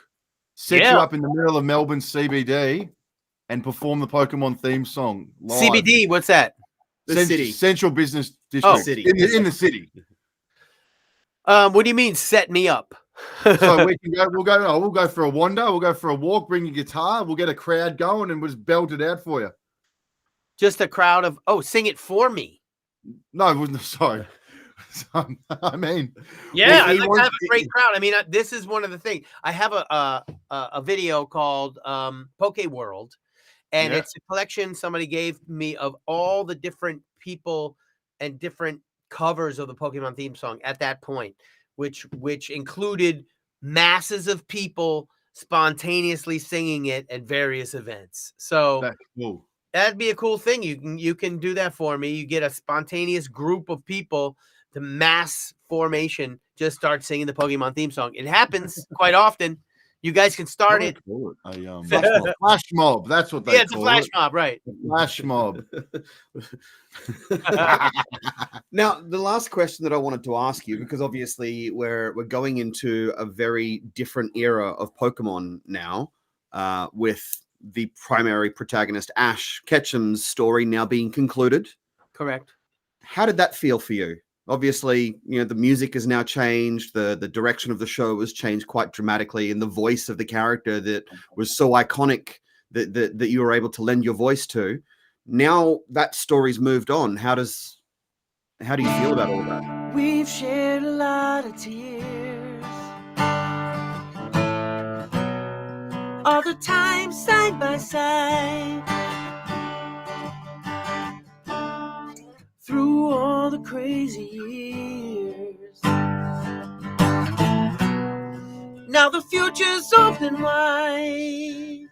set you up in the middle of Melbourne CBD, and perform the Pokemon theme song live? CBD, what's that? The city. Central Business District. City. In the city. What do you mean, set me up? So we can go. We'll go for a wander. We'll go for a walk. Bring your guitar. We'll get a crowd going, and we'll just belt it out for you. Just a crowd of sing it for me. No, sorry. I mean, Yeah, I'd he like to wants- have a great crowd. I mean, this is one of the things. I have a video called Poke World, and Yeah. it's a collection somebody gave me of all the different people and different covers of the Pokemon theme song at that point, which included masses of people spontaneously singing it at various events. So That's cool. that'd be a cool thing. You can do that for me. You get a spontaneous group of people to mass formation, just start singing the Pokemon theme song. It happens quite often. You guys can start it. Call it a flash mob. That's what they Yeah, it's a call flash it. mob, right? A flash mob. Now, the last question that I wanted to ask you, because obviously we're going into a very different era of Pokemon now, with the primary protagonist Ash Ketchum's story now being concluded. Correct. How did that feel for you? Obviously, the music has now changed. The direction of the show has changed quite dramatically, and the voice of the character that was so iconic that you were able to lend your voice to. Now that story's moved on. How do you feel about all that? We've shared a lot of tears, all the time side by side, through all the crazy years. Now the future's open wide,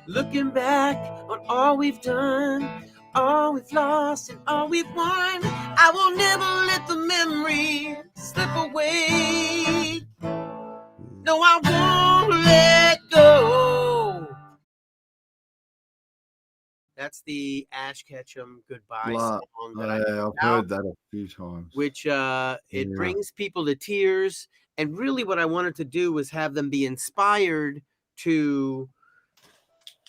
looking back on all we've done, all we've lost and all we've won. I will never let the memory slip away. No, I won't let go. That's the Ash Ketchum goodbye song that I've heard that a few times. which it brings people to tears. And really what I wanted to do was have them be inspired to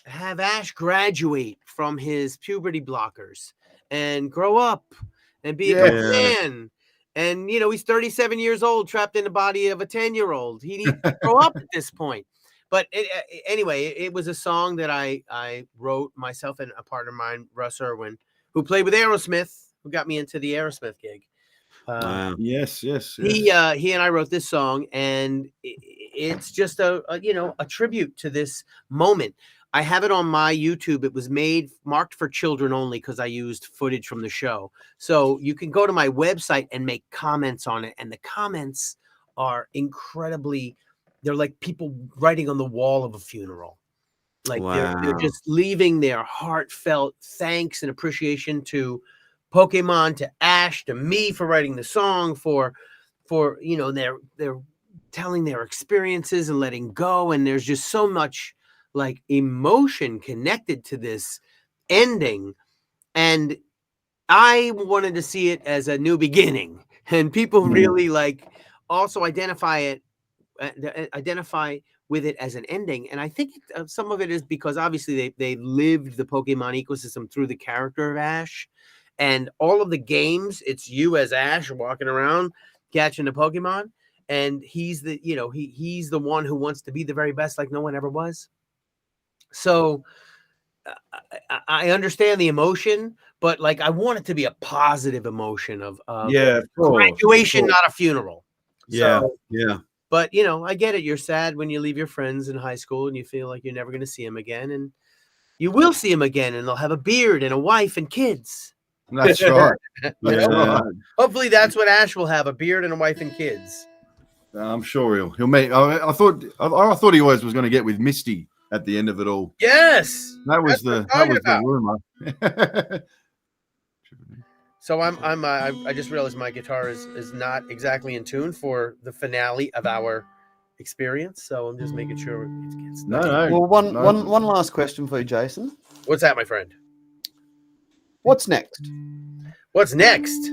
have Ash graduate from his puberty blockers and grow up and be a good man. And, he's 37 years old, trapped in the body of a 10-year-old. He needs to grow up at this point. But anyway, it was a song that I wrote myself and a partner of mine, Russ Irwin, who played with Aerosmith, who got me into the Aerosmith gig. Wow. Yes. He and I wrote this song, and it's just a tribute to this moment. I have it on my YouTube. It was marked for children only because I used footage from the show. So you can go to my website and make comments on it. And the comments are incredibly, they're like people writing on the wall of a funeral. Like they're just leaving their heartfelt thanks and appreciation to Pokemon, to Ash, to me for writing the song, for they're telling their experiences and letting go. And there's just so much like emotion connected to this ending. And I wanted to see it as a new beginning, and people really also identify with it as an ending. And I think some of it is because obviously they lived the Pokemon ecosystem through the character of Ash, and all of the games, it's you as Ash walking around catching the Pokemon, and he's the he's the one who wants to be the very best, like no one ever was. So I understand the emotion, but I want it to be a positive emotion of graduation, not a funeral. Yeah. But I get it. You're sad when you leave your friends in high school and you feel like you're never going to see them again, and you will see them again, and they'll have a beard and a wife and kids. That's right. Hopefully that's what Ash will have, a beard and a wife and kids. I'm sure he'll meet. I thought he was going to get with Misty at the end of it all. Yes, that was the rumor. So I just realized my guitar is not exactly in tune for the finale of our experience. So I'm just making sure it gets no. Well, one last question for you, Jason. What's that, my friend? What's next? What's next?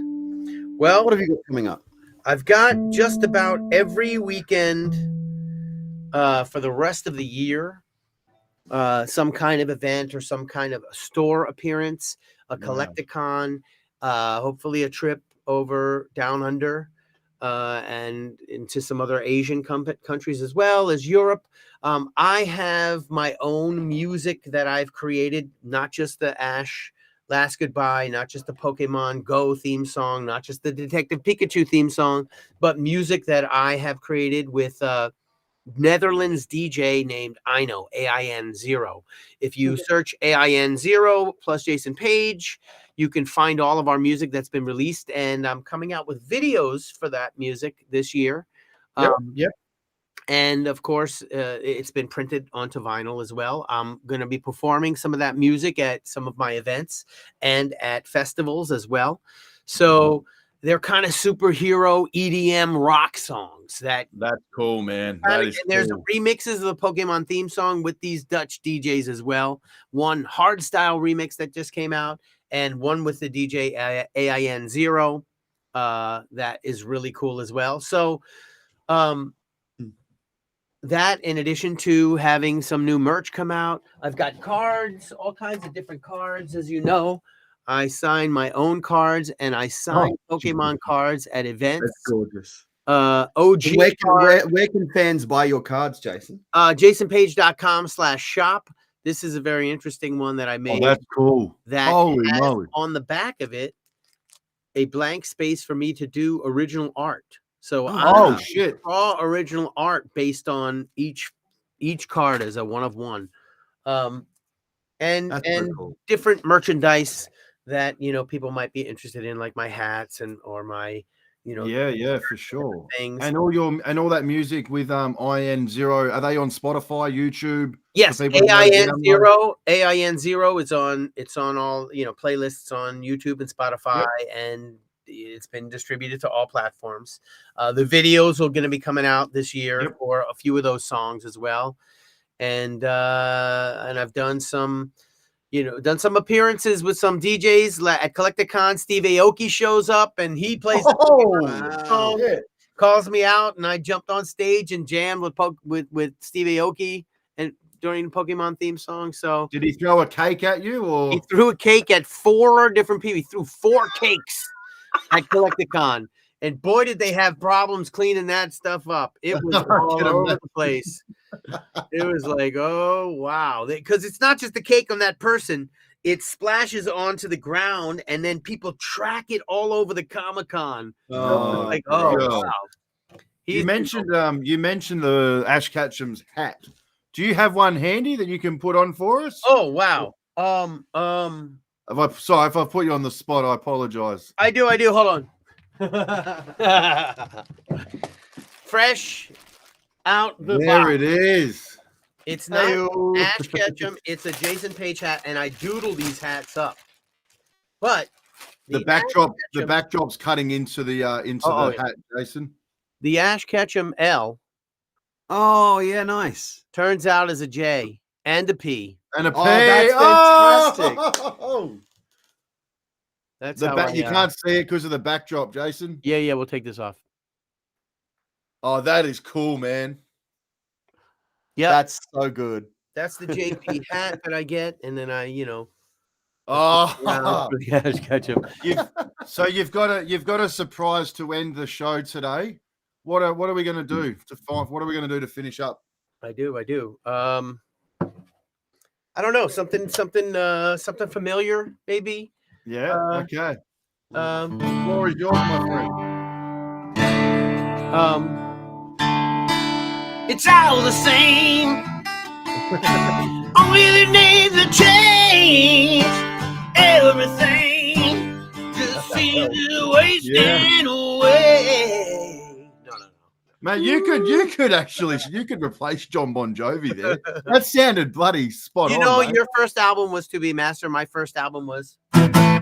Well, what have you got coming up? I've got just about every weekend for the rest of the year, some kind of event or some kind of store appearance, a collecticon, hopefully a trip over down under. and into some other Asian countries as well as Europe. I have my own music that I've created, not just the Ash Last Goodbye, not just the Pokemon Go theme song, not just the Detective Pikachu theme song, but music that I have created with Netherlands DJ named Ino, AIN0. If you search AIN0 plus Jason Paige, you can find all of our music that's been released, and I'm coming out with videos for that music this year. Yep. And of course, it's been printed onto vinyl as well. I'm going to be performing some of that music at some of my events and at festivals as well. So they're kind of superhero EDM rock songs that's cool, man. That is there's cool. remixes of the Pokemon theme song with these Dutch DJs as well. One hard style remix that just came out, and one with the DJ AIN0 that is really cool as well. So that, in addition to having some new merch come out, I've got cards, all kinds of different cards. As you know, I sign my own cards, and I sign Pokemon cards at events. That's gorgeous. OG Where can fans buy your cards, Jason? JasonPage.com/shop. This is a very interesting one that I made. Oh, that's cool. That Holy has moly. on the back of it a blank space for me to do original art. So I draw original art based on each card as a one of one, and cool. different merchandise that people might be interested in, like my hats or my yeah, for sure. things. And all that music with IN0, are they on Spotify, YouTube? Yes, AIN0 is on. It's on all playlists on YouTube and Spotify, and it's been distributed to all platforms. The videos are going to be coming out this year for a few of those songs as well, and I've done some appearances with some DJs at Collecticon. Steve Aoki shows up and he plays. Calls me out, and I jumped on stage and jammed with Steve Aoki and during the Pokemon theme song. So did he throw a cake at you, or he threw a cake at 4 different people? He threw 4 cakes at Collecticon, and boy, did they have problems cleaning that stuff up. It was all over the place. It was like, oh wow, because it's not just the cake on that person; it splashes onto the ground, and then people track it all over the Comic-Con. Wow. You mentioned the Ash Ketchum's hat. Do you have one handy that you can put on for us? Oh wow. If I put you on the spot, I apologize. I do. Hold on. Fresh out the box. There it is. It's not Ash Ketchum. It's a Jason Paige hat, and I doodle these hats up. But the backdrop's cutting into the hat, Jason. The Ash Ketchum L. Oh yeah, nice. Turns out as a J and a P. And a P. That's fantastic. That's you can't see it because of the backdrop, Jason. Yeah, we'll take this off. Oh, that is cool, man. Yeah, that's so good. That's the JP hat that I get, and then I, Ketchum. You've got a surprise to end the show today. What are we going to do What are we going to do to finish up? I do. I don't know, something familiar, maybe. Yeah. Okay. The floor is yours, my friend. It's all the same. Only the names have changed. Everything just seems to wasting away. No. Man, you could replace John Bon Jovi there. That sounded bloody spot on. Your first album was To Be Master. My first album was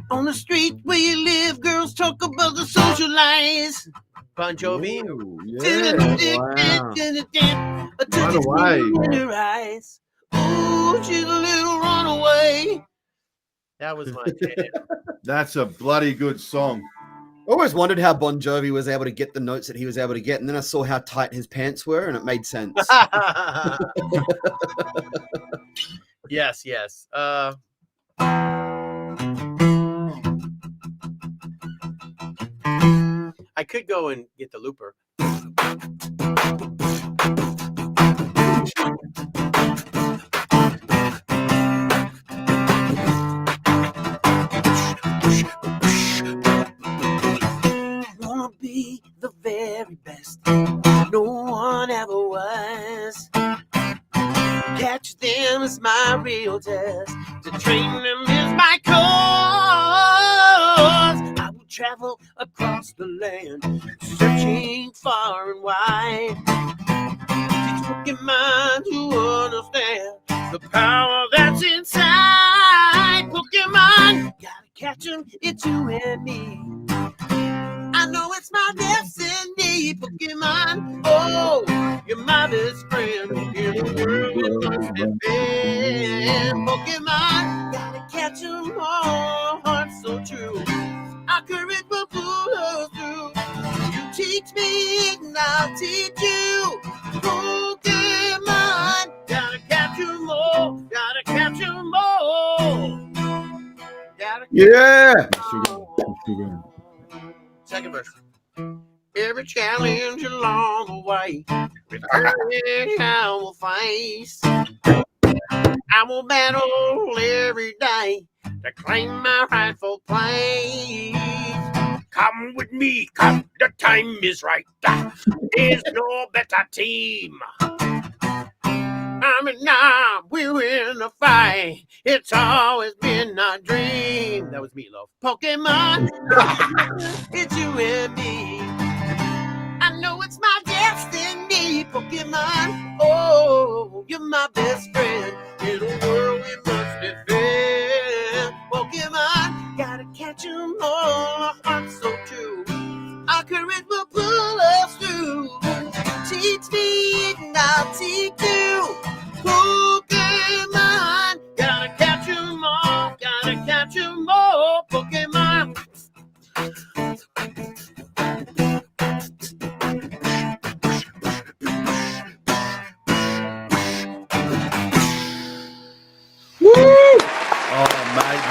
On the Street Where You Live, Girls Talk About the Social Lies. Bon Jovi. Ooh, eyes. Ooh, she's a little runaway. That was my jam. That's a bloody good song. I always wondered how Bon Jovi was able to get the notes that he was able to get, and then I saw how tight his pants were, and it made sense. Yes. I could go and get the looper. Wanna be the very best. No one ever was. Catch them is my real test. To train them is my cause. I will travel across the land, searching far and wide. Teach Pokemon to understand the power that's inside. Pokemon, gotta catch them, it's you and me. I know it's my destiny, Pokemon. Oh, you're my best friend. In the world we must defend. Pokemon, gotta catch 'em all. Heart so true. Our courage will pull us through. You teach me and I'll teach you. Pokemon, gotta catch 'em all. Gotta catch 'em all. Gotta Yeah. Second verse. Every challenge along the way, with courage I will face. I will battle every day to claim my rightful place. Come with me, come, the time is right. There's no better team. I'm in now, we're in a fight. It's always been our dream. That was Meatloaf. Pokemon, it's you and me. I know it's my destiny, Pokemon. Oh, you're my best friend. In a world we must defend. Pokemon, gotta catch 'em all. Our heart's so true. Our courage will pull us through. Teach me and I'll teach you. Pokemon, gotta catch 'em all. Gotta catch 'em all. Pokemon. Oh, mate,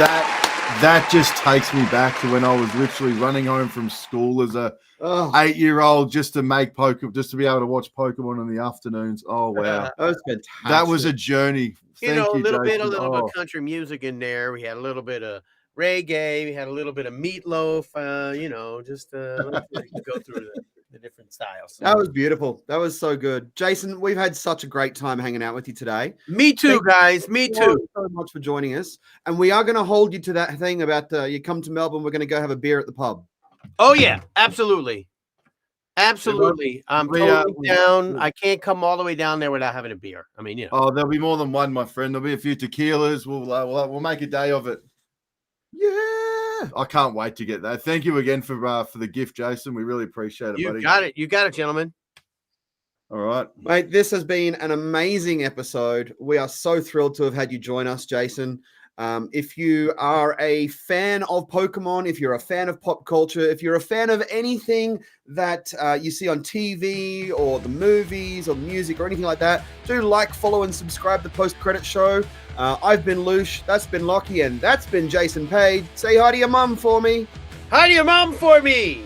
that just takes me back to when I was literally running home from school as a 8-year-old just to make just to be able to watch Pokemon in the afternoons. Oh wow, That was fantastic. that was a journey. You know, a little bit Jason. of Oh. country music in there. We had a little bit of reggae. We had a little bit of Meatloaf. You know, just let's go through the different styles. That was beautiful. That was so good. Jason, we've had such a great time hanging out with you today. Me too, guys. Me Thank you too. so much for joining us. And we are going to hold you to that thing about you come to Melbourne, we're going to go have a beer at the pub. Oh yeah, absolutely. Absolutely. I'm totally down. I can't come all the way down there without having a beer. I mean, you know. Oh, there'll be more than one, my friend. There'll be a few tequilas. We'll make a day of it. Yeah, I can't wait to get that. Thank you again for the gift, Jason. We really appreciate it, buddy. You got it. You got it, gentlemen. All right, mate. This has been an amazing episode. We are so thrilled to have had you join us, Jason. If you are a fan of Pokemon, if you're a fan of pop culture, if you're a fan of anything that you see on TV or the movies or music or anything like that, do like, follow, and subscribe to the Post Credit Show. I've been Loosh, that's been Loki, and that's been Jason Paige. Say hi to your mum for me. Hi to your mom for me.